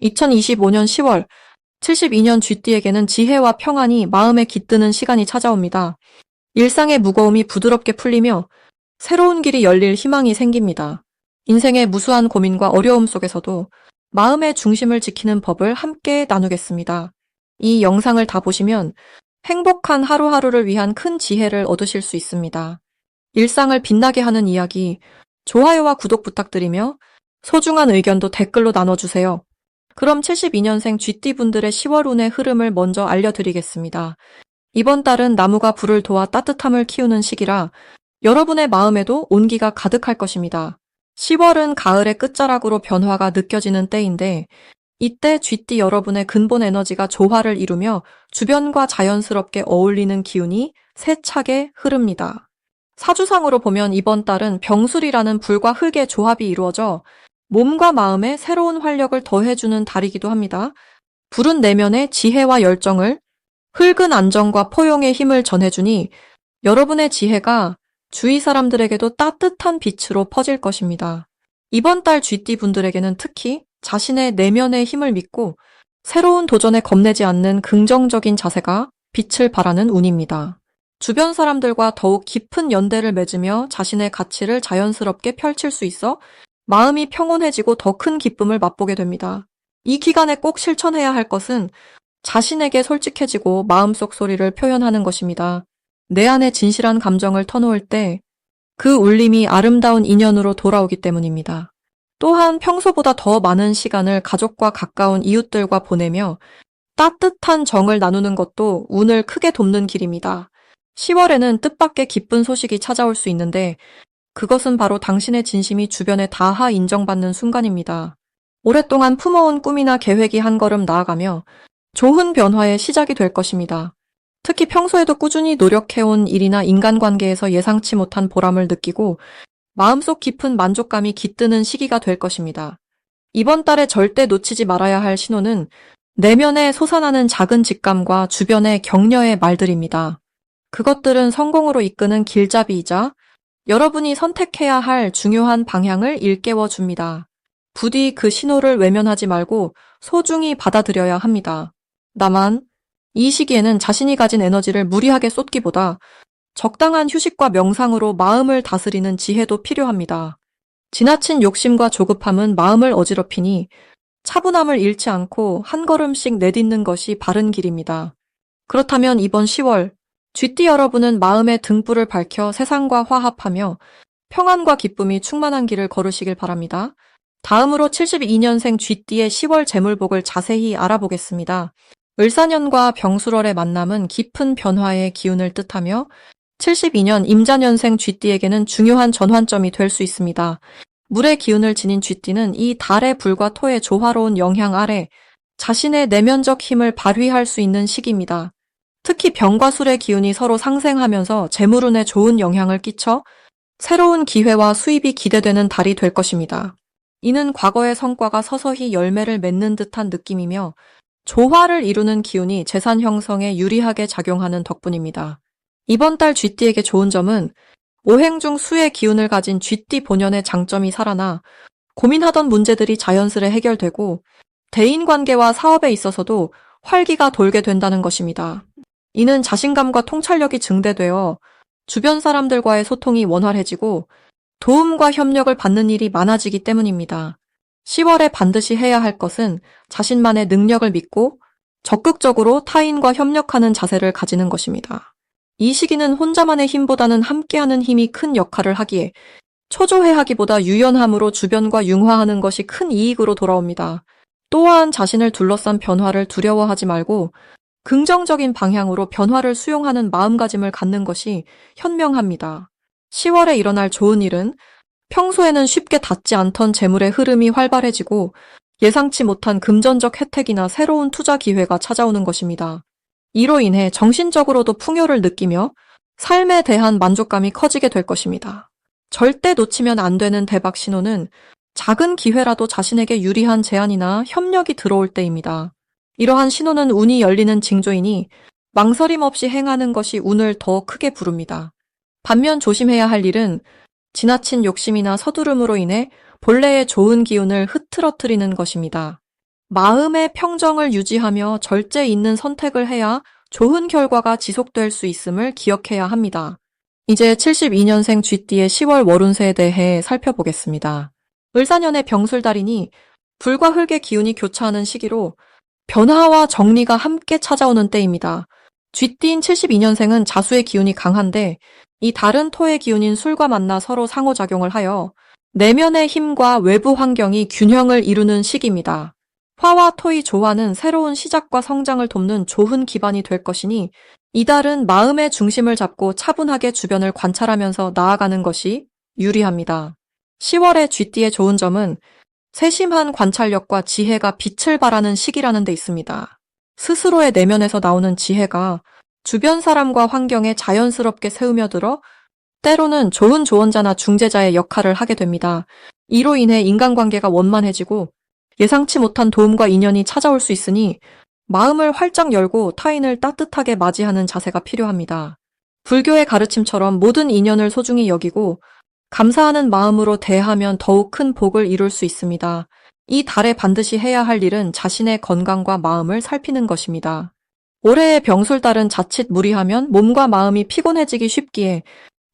2025년 10월, 72년 쥐띠에게는 지혜와 평안이 마음에 깃드는 시간이 찾아옵니다. 일상의 무거움이 부드럽게 풀리며 새로운 길이 열릴 희망이 생깁니다. 인생의 무수한 고민과 어려움 속에서도 마음의 중심을 지키는 법을 함께 나누겠습니다. 이 영상을 다 보시면 행복한 하루하루를 위한 큰 지혜를 얻으실 수 있습니다. 일상을 빛나게 하는 이야기, 좋아요와 구독 부탁드리며 소중한 의견도 댓글로 나눠주세요. 그럼 72년생 쥐띠분들의 10월 운의 흐름을 먼저 알려드리겠습니다. 이번 달은 나무가 불을 도와 따뜻함을 키우는 시기라 여러분의 마음에도 온기가 가득할 것입니다. 10월은 가을의 끝자락으로 변화가 느껴지는 때인데 이때 쥐띠 여러분의 근본 에너지가 조화를 이루며 주변과 자연스럽게 어울리는 기운이 세차게 흐릅니다. 사주상으로 보면 이번 달은 병술이라는 불과 흙의 조합이 이루어져 몸과 마음에 새로운 활력을 더해주는 달이기도 합니다. 불은 내면의 지혜와 열정을, 흙은 안정과 포용의 힘을 전해주니 여러분의 지혜가 주위 사람들에게도 따뜻한 빛으로 퍼질 것입니다. 이번 달 쥐띠 분들에게는 특히 자신의 내면의 힘을 믿고 새로운 도전에 겁내지 않는 긍정적인 자세가 빛을 발하는 운입니다. 주변 사람들과 더욱 깊은 연대를 맺으며 자신의 가치를 자연스럽게 펼칠 수 있어 마음이 평온해지고 더 큰 기쁨을 맛보게 됩니다. 이 기간에 꼭 실천해야 할 것은 자신에게 솔직해지고 마음속 소리를 표현하는 것입니다. 내 안의 진실한 감정을 터놓을 때 그 울림이 아름다운 인연으로 돌아오기 때문입니다. 또한 평소보다 더 많은 시간을 가족과 가까운 이웃들과 보내며 따뜻한 정을 나누는 것도 운을 크게 돕는 길입니다. 10월에는 뜻밖의 기쁜 소식이 찾아올 수 있는데 그것은 바로 당신의 진심이 주변에 다하 인정받는 순간입니다. 오랫동안 품어온 꿈이나 계획이 한 걸음 나아가며 좋은 변화의 시작이 될 것입니다. 특히 평소에도 꾸준히 노력해온 일이나 인간관계에서 예상치 못한 보람을 느끼고 마음속 깊은 만족감이 깃드는 시기가 될 것입니다. 이번 달에 절대 놓치지 말아야 할 신호는 내면에 솟아나는 작은 직감과 주변의 격려의 말들입니다. 그것들은 성공으로 이끄는 길잡이이자 여러분이 선택해야 할 중요한 방향을 일깨워 줍니다. 부디 그 신호를 외면하지 말고 소중히 받아들여야 합니다. 다만 이 시기에는 자신이 가진 에너지를 무리하게 쏟기보다 적당한 휴식과 명상으로 마음을 다스리는 지혜도 필요합니다. 지나친 욕심과 조급함은 마음을 어지럽히니 차분함을 잃지 않고 한 걸음씩 내딛는 것이 바른 길입니다. 그렇다면 이번 10월 쥐띠 여러분은 마음의 등불을 밝혀 세상과 화합하며 평안과 기쁨이 충만한 길을 걸으시길 바랍니다. 다음으로 72년생 쥐띠의 10월 재물복을 자세히 알아보겠습니다. 을사년과 병술월의 만남은 깊은 변화의 기운을 뜻하며 72년 임자년생 쥐띠에게는 중요한 전환점이 될 수 있습니다. 물의 기운을 지닌 쥐띠는 이 달의 불과 토의 조화로운 영향 아래 자신의 내면적 힘을 발휘할 수 있는 시기입니다. 특히 병과 술의 기운이 서로 상생하면서 재물운에 좋은 영향을 끼쳐 새로운 기회와 수입이 기대되는 달이 될 것입니다. 이는 과거의 성과가 서서히 열매를 맺는 듯한 느낌이며 조화를 이루는 기운이 재산 형성에 유리하게 작용하는 덕분입니다. 이번 달 쥐띠에게 좋은 점은 오행 중 수의 기운을 가진 쥐띠 본연의 장점이 살아나 고민하던 문제들이 자연스레 해결되고 대인관계와 사업에 있어서도 활기가 돌게 된다는 것입니다. 이는 자신감과 통찰력이 증대되어 주변 사람들과의 소통이 원활해지고 도움과 협력을 받는 일이 많아지기 때문입니다. 10월에 반드시 해야 할 것은 자신만의 능력을 믿고 적극적으로 타인과 협력하는 자세를 가지는 것입니다. 이 시기는 혼자만의 힘보다는 함께하는 힘이 큰 역할을 하기에 초조해하기보다 유연함으로 주변과 융화하는 것이 큰 이익으로 돌아옵니다. 또한 자신을 둘러싼 변화를 두려워하지 말고 긍정적인 방향으로 변화를 수용하는 마음가짐을 갖는 것이 현명합니다. 10월에 일어날 좋은 일은 평소에는 쉽게 닿지 않던 재물의 흐름이 활발해지고 예상치 못한 금전적 혜택이나 새로운 투자 기회가 찾아오는 것입니다. 이로 인해 정신적으로도 풍요를 느끼며 삶에 대한 만족감이 커지게 될 것입니다. 절대 놓치면 안 되는 대박 신호는 작은 기회라도 자신에게 유리한 제안이나 협력이 들어올 때입니다. 이러한 신호는 운이 열리는 징조이니 망설임 없이 행하는 것이 운을 더 크게 부릅니다. 반면 조심해야 할 일은 지나친 욕심이나 서두름으로 인해 본래의 좋은 기운을 흐트러뜨리는 것입니다. 마음의 평정을 유지하며 절제 있는 선택을 해야 좋은 결과가 지속될 수 있음을 기억해야 합니다. 이제 72년생 쥐띠의 10월 월운세에 대해 살펴보겠습니다. 을사년의 병술달이니 불과 흙의 기운이 교차하는 시기로 변화와 정리가 함께 찾아오는 때입니다. 쥐띠인 72년생은 자수의 기운이 강한데 이 다른 토의 기운인 술과 만나 서로 상호작용을 하여 내면의 힘과 외부 환경이 균형을 이루는 시기입니다. 화와 토의 조화는 새로운 시작과 성장을 돕는 좋은 기반이 될 것이니 이달은 마음의 중심을 잡고 차분하게 주변을 관찰하면서 나아가는 것이 유리합니다. 10월의 쥐띠의 좋은 점은 세심한 관찰력과 지혜가 빛을 발하는 시기라는 데 있습니다. 스스로의 내면에서 나오는 지혜가 주변 사람과 환경에 자연스럽게 스며들어 때로는 좋은 조언자나 중재자의 역할을 하게 됩니다. 이로 인해 인간관계가 원만해지고 예상치 못한 도움과 인연이 찾아올 수 있으니 마음을 활짝 열고 타인을 따뜻하게 맞이하는 자세가 필요합니다. 불교의 가르침처럼 모든 인연을 소중히 여기고 감사하는 마음으로 대하면 더욱 큰 복을 이룰 수 있습니다. 이 달에 반드시 해야 할 일은 자신의 건강과 마음을 살피는 것입니다. 올해의 병술달은 자칫 무리하면 몸과 마음이 피곤해지기 쉽기에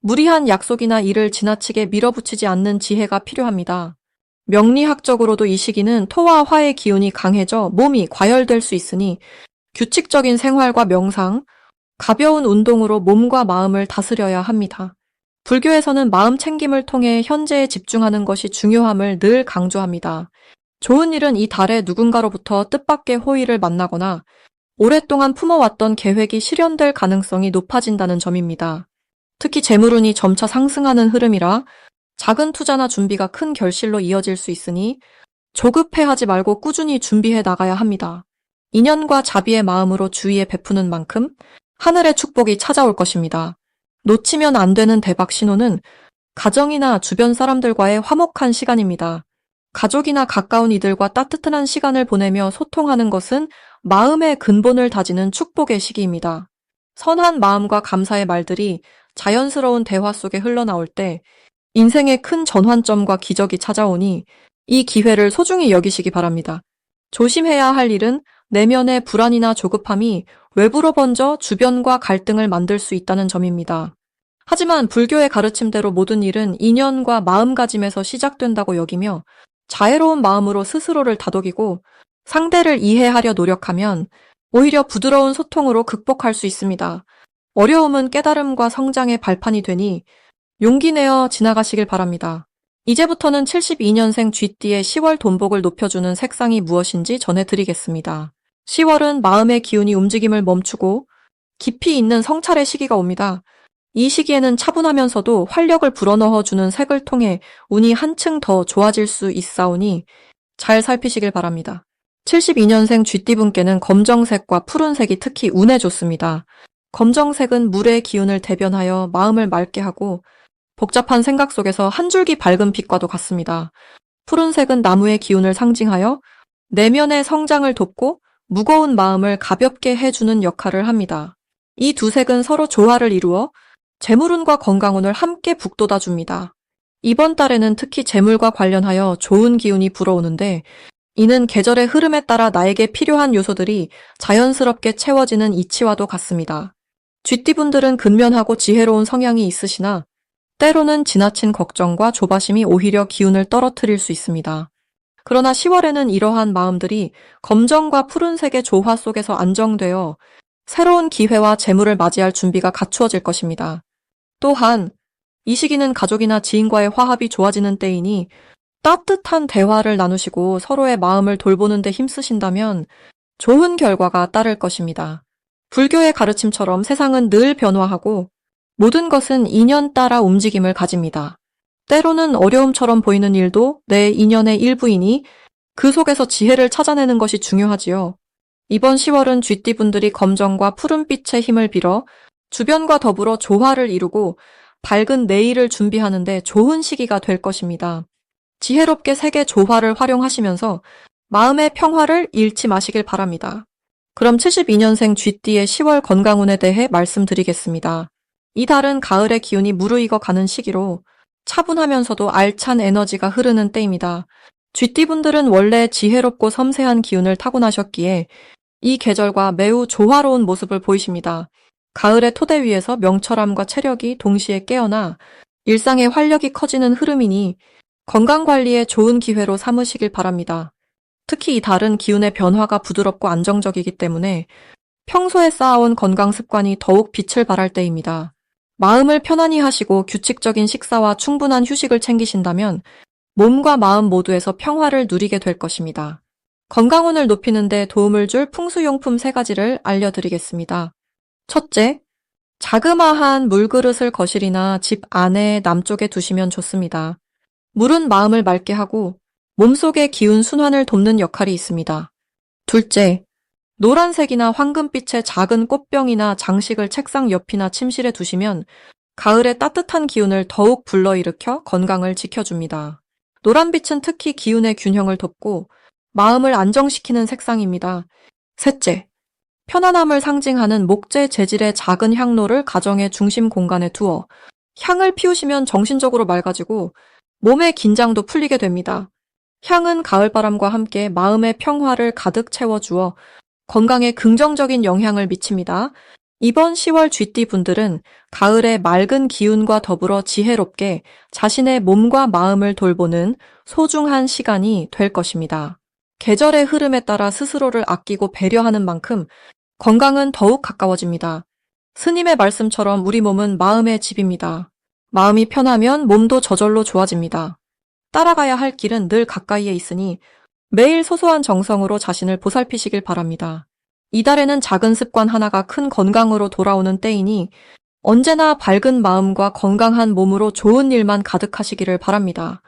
무리한 약속이나 일을 지나치게 밀어붙이지 않는 지혜가 필요합니다. 명리학적으로도 이 시기는 토와 화의 기운이 강해져 몸이 과열될 수 있으니 규칙적인 생활과 명상, 가벼운 운동으로 몸과 마음을 다스려야 합니다. 불교에서는 마음 챙김을 통해 현재에 집중하는 것이 중요함을 늘 강조합니다. 좋은 일은 이 달에 누군가로부터 뜻밖의 호의를 만나거나 오랫동안 품어왔던 계획이 실현될 가능성이 높아진다는 점입니다. 특히 재물운이 점차 상승하는 흐름이라 작은 투자나 준비가 큰 결실로 이어질 수 있으니 조급해하지 말고 꾸준히 준비해 나가야 합니다. 인연과 자비의 마음으로 주위에 베푸는 만큼 하늘의 축복이 찾아올 것입니다. 놓치면 안 되는 대박 신호는 가정이나 주변 사람들과의 화목한 시간입니다. 가족이나 가까운 이들과 따뜻한 시간을 보내며 소통하는 것은 마음의 근본을 다지는 축복의 시기입니다. 선한 마음과 감사의 말들이 자연스러운 대화 속에 흘러나올 때 인생의 큰 전환점과 기적이 찾아오니 이 기회를 소중히 여기시기 바랍니다. 조심해야 할 일은 내면의 불안이나 조급함이 외부로 번져 주변과 갈등을 만들 수 있다는 점입니다. 하지만 불교의 가르침대로 모든 일은 인연과 마음가짐에서 시작된다고 여기며 자애로운 마음으로 스스로를 다독이고 상대를 이해하려 노력하면 오히려 부드러운 소통으로 극복할 수 있습니다. 어려움은 깨달음과 성장의 발판이 되니 용기 내어 지나가시길 바랍니다. 이제부터는 72년생 쥐띠의 10월 돈복을 높여주는 색상이 무엇인지 전해드리겠습니다. 10월은 마음의 기운이 움직임을 멈추고 깊이 있는 성찰의 시기가 옵니다. 이 시기에는 차분하면서도 활력을 불어넣어주는 색을 통해 운이 한층 더 좋아질 수 있사오니 잘 살피시길 바랍니다. 72년생 쥐띠분께는 검정색과 푸른색이 특히 운에 좋습니다. 검정색은 물의 기운을 대변하여 마음을 맑게 하고 복잡한 생각 속에서 한 줄기 밝은 빛과도 같습니다. 푸른색은 나무의 기운을 상징하여 내면의 성장을 돕고 무거운 마음을 가볍게 해주는 역할을 합니다. 이 두 색은 서로 조화를 이루어 재물운과 건강운을 함께 북돋아 줍니다. 이번 달에는 특히 재물과 관련하여 좋은 기운이 불어오는데 이는 계절의 흐름에 따라 나에게 필요한 요소들이 자연스럽게 채워지는 이치와도 같습니다. 쥐띠분들은 근면하고 지혜로운 성향이 있으시나 때로는 지나친 걱정과 조바심이 오히려 기운을 떨어뜨릴 수 있습니다. 그러나 10월에는 이러한 마음들이 검정과 푸른색의 조화 속에서 안정되어 새로운 기회와 재물을 맞이할 준비가 갖추어질 것입니다. 또한 이 시기는 가족이나 지인과의 화합이 좋아지는 때이니 따뜻한 대화를 나누시고 서로의 마음을 돌보는 데 힘쓰신다면 좋은 결과가 따를 것입니다. 불교의 가르침처럼 세상은 늘 변화하고 모든 것은 인연 따라 움직임을 가집니다. 때로는 어려움처럼 보이는 일도 내 인연의 일부이니 그 속에서 지혜를 찾아내는 것이 중요하지요. 이번 10월은 쥐띠분들이 검정과 푸른빛의 힘을 빌어 주변과 더불어 조화를 이루고 밝은 내일을 준비하는데 좋은 시기가 될 것입니다. 지혜롭게 색의 조화를 활용하시면서 마음의 평화를 잃지 마시길 바랍니다. 그럼 72년생 쥐띠의 10월 건강운에 대해 말씀드리겠습니다. 이 달은 가을의 기운이 무르익어 가는 시기로 차분하면서도 알찬 에너지가 흐르는 때입니다. 쥐띠분들은 원래 지혜롭고 섬세한 기운을 타고나셨기에 이 계절과 매우 조화로운 모습을 보이십니다. 가을의 토대 위에서 명철함과 체력이 동시에 깨어나 일상의 활력이 커지는 흐름이니 건강관리에 좋은 기회로 삼으시길 바랍니다. 특히 이 달은 기운의 변화가 부드럽고 안정적이기 때문에 평소에 쌓아온 건강 습관이 더욱 빛을 발할 때입니다. 마음을 편안히 하시고 규칙적인 식사와 충분한 휴식을 챙기신다면 몸과 마음 모두에서 평화를 누리게 될 것입니다. 건강운을 높이는 데 도움을 줄 풍수용품 3가지를 알려드리겠습니다. 첫째, 자그마한 물그릇을 거실이나 집 안에 남쪽에 두시면 좋습니다. 물은 마음을 맑게 하고 몸속의 기운 순환을 돕는 역할이 있습니다. 둘째, 노란색이나 황금빛의 작은 꽃병이나 장식을 책상 옆이나 침실에 두시면 가을의 따뜻한 기운을 더욱 불러일으켜 건강을 지켜줍니다. 노란빛은 특히 기운의 균형을 돕고 마음을 안정시키는 색상입니다. 셋째, 편안함을 상징하는 목재 재질의 작은 향로를 가정의 중심 공간에 두어 향을 피우시면 정신적으로 맑아지고 몸의 긴장도 풀리게 됩니다. 향은 가을바람과 함께 마음의 평화를 가득 채워주어 건강에 긍정적인 영향을 미칩니다. 이번 10월 쥐띠 분들은 가을의 맑은 기운과 더불어 지혜롭게 자신의 몸과 마음을 돌보는 소중한 시간이 될 것입니다. 계절의 흐름에 따라 스스로를 아끼고 배려하는 만큼 건강은 더욱 가까워집니다. 스님의 말씀처럼 우리 몸은 마음의 집입니다. 마음이 편하면 몸도 저절로 좋아집니다. 따라가야 할 길은 늘 가까이에 있으니 매일 소소한 정성으로 자신을 보살피시길 바랍니다. 이달에는 작은 습관 하나가 큰 건강으로 돌아오는 때이니 언제나 밝은 마음과 건강한 몸으로 좋은 일만 가득하시기를 바랍니다.